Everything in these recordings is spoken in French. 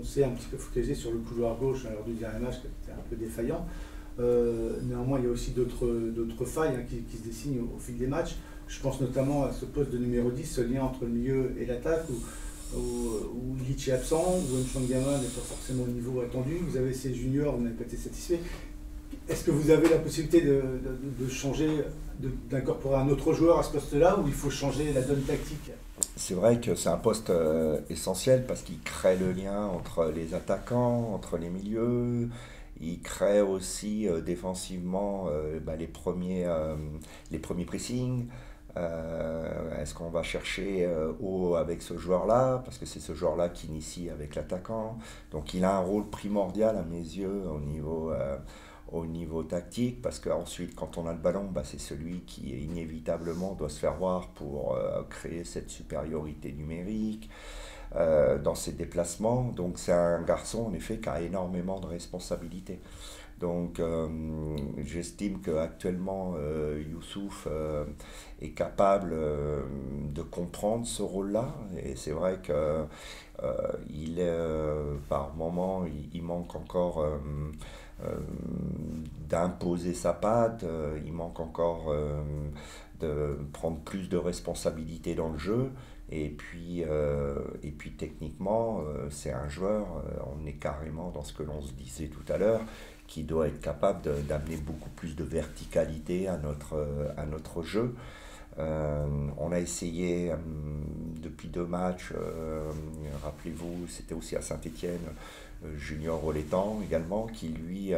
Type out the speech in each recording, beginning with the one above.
on s'est un petit peu focalisé sur le couloir gauche lors du dernier match qui était un peu défaillant. Néanmoins, il y a aussi d'autres failles qui se dessinent au fil des matchs. Je pense notamment à ce poste de numéro 10, ce lien entre le milieu et l'attaque, où Illich est absent, où Mchangama n'est pas forcément au niveau attendu. Vous avez ces juniors, vous n'avez pas été satisfait. Est-ce que vous avez la possibilité de changer, d'incorporer un autre joueur à ce poste-là, ou il faut changer la donne tactique? C'est vrai que c'est un poste essentiel parce qu'il crée le lien entre les attaquants, entre les milieux. Il crée aussi défensivement les premiers pressings. Est-ce qu'on va chercher haut avec ce joueur-là? Parce que c'est ce joueur-là qui initie avec l'attaquant. Donc il a un rôle primordial à mes yeux au niveau tactique, parce qu'ensuite quand on a le ballon, c'est celui qui inévitablement doit se faire voir pour créer cette supériorité numérique dans ses déplacements. Donc c'est un garçon en effet qui a énormément de responsabilités. Donc j'estime qu'actuellement Youssouf est capable de comprendre ce rôle-là, et c'est vrai que par moment il manque encore d'imposer sa patte, il manque encore de prendre plus de responsabilités dans le jeu. Et puis techniquement, c'est un joueur, on est carrément dans ce que l'on se disait tout à l'heure, qui doit être capable d'amener beaucoup plus de verticalité à notre jeu. On a essayé depuis 2 matchs, rappelez-vous, c'était aussi à Saint-Étienne, Junior Olétan également, qui lui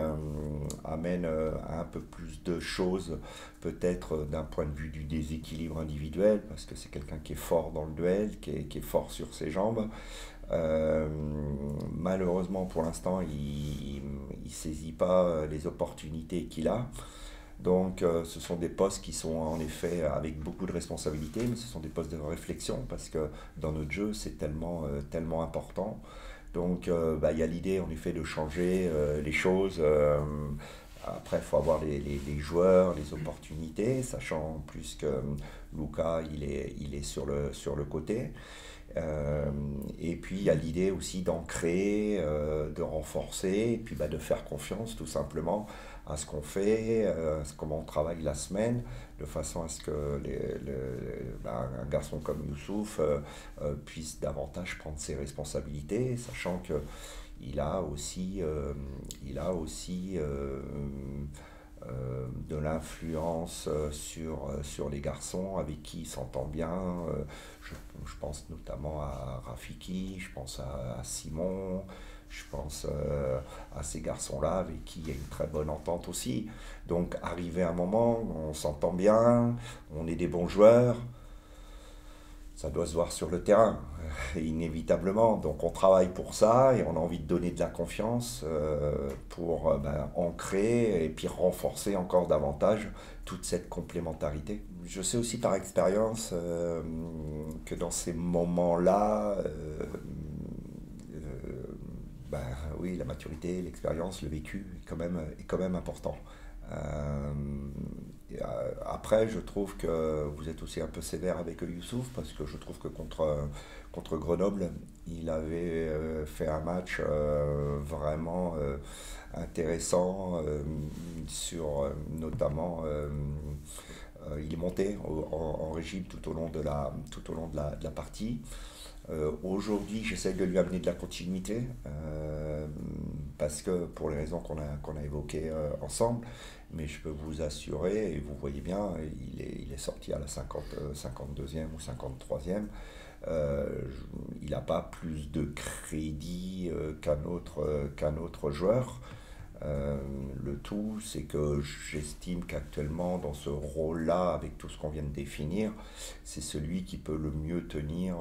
amène un peu plus de choses, peut-être d'un point de vue du déséquilibre individuel, parce que c'est quelqu'un qui est fort dans le duel, qui est fort sur ses jambes. Malheureusement pour l'instant il saisit pas les opportunités qu'il a. Donc ce sont des postes qui sont en effet avec beaucoup de responsabilités, mais ce sont des postes de réflexion, parce que dans notre jeu c'est tellement important. Donc il y a l'idée en effet de changer les choses. Après, il faut avoir les joueurs, les opportunités, sachant en plus que Luka il est sur le côté. Et puis il y a l'idée aussi d'ancrer, de renforcer, et puis de faire confiance tout simplement à ce qu'on fait, comment on travaille la semaine, de façon à ce que un garçon comme Youssouf puisse davantage prendre ses responsabilités, sachant que il a aussi de l'influence sur les garçons avec qui il s'entend bien. Je pense notamment à Rafiki, je pense à Simon, je pense à ces garçons-là avec qui il y a une très bonne entente aussi. Donc arrivé à un moment, on s'entend bien, on est des bons joueurs, ça doit se voir sur le terrain, inévitablement. Donc on travaille pour ça et on a envie de donner de la confiance pour ancrer et puis renforcer encore davantage toute cette complémentarité. Je sais aussi par expérience que dans ces moments-là, oui, la maturité, l'expérience, le vécu est quand même important. Après, je trouve que vous êtes aussi un peu sévère avec Youssouf, parce que je trouve que contre Grenoble, il avait fait un match vraiment intéressant sur notamment il est monté en régime tout au long de la partie. Aujourd'hui, j'essaie de lui amener de la continuité parce que pour les raisons qu'on a évoquées ensemble, mais je peux vous assurer, et vous voyez bien, il est sorti à la 52e ou 53e. Il n'a pas plus de crédit qu'un autre joueur. Le tout, c'est que j'estime qu'actuellement, dans ce rôle-là, avec tout ce qu'on vient de définir, c'est celui qui peut le mieux tenir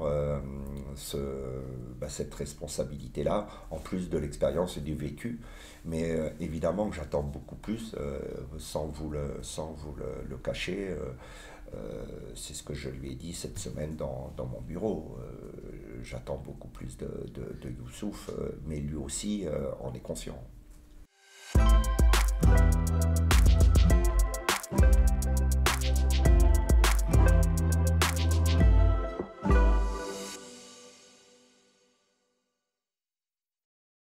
cette responsabilité-là, en plus de l'expérience et du vécu. Mais évidemment que j'attends beaucoup plus, sans vous le cacher. C'est ce que je lui ai dit cette semaine dans mon bureau. J'attends beaucoup plus de Youssouf, mais lui aussi en est conscient.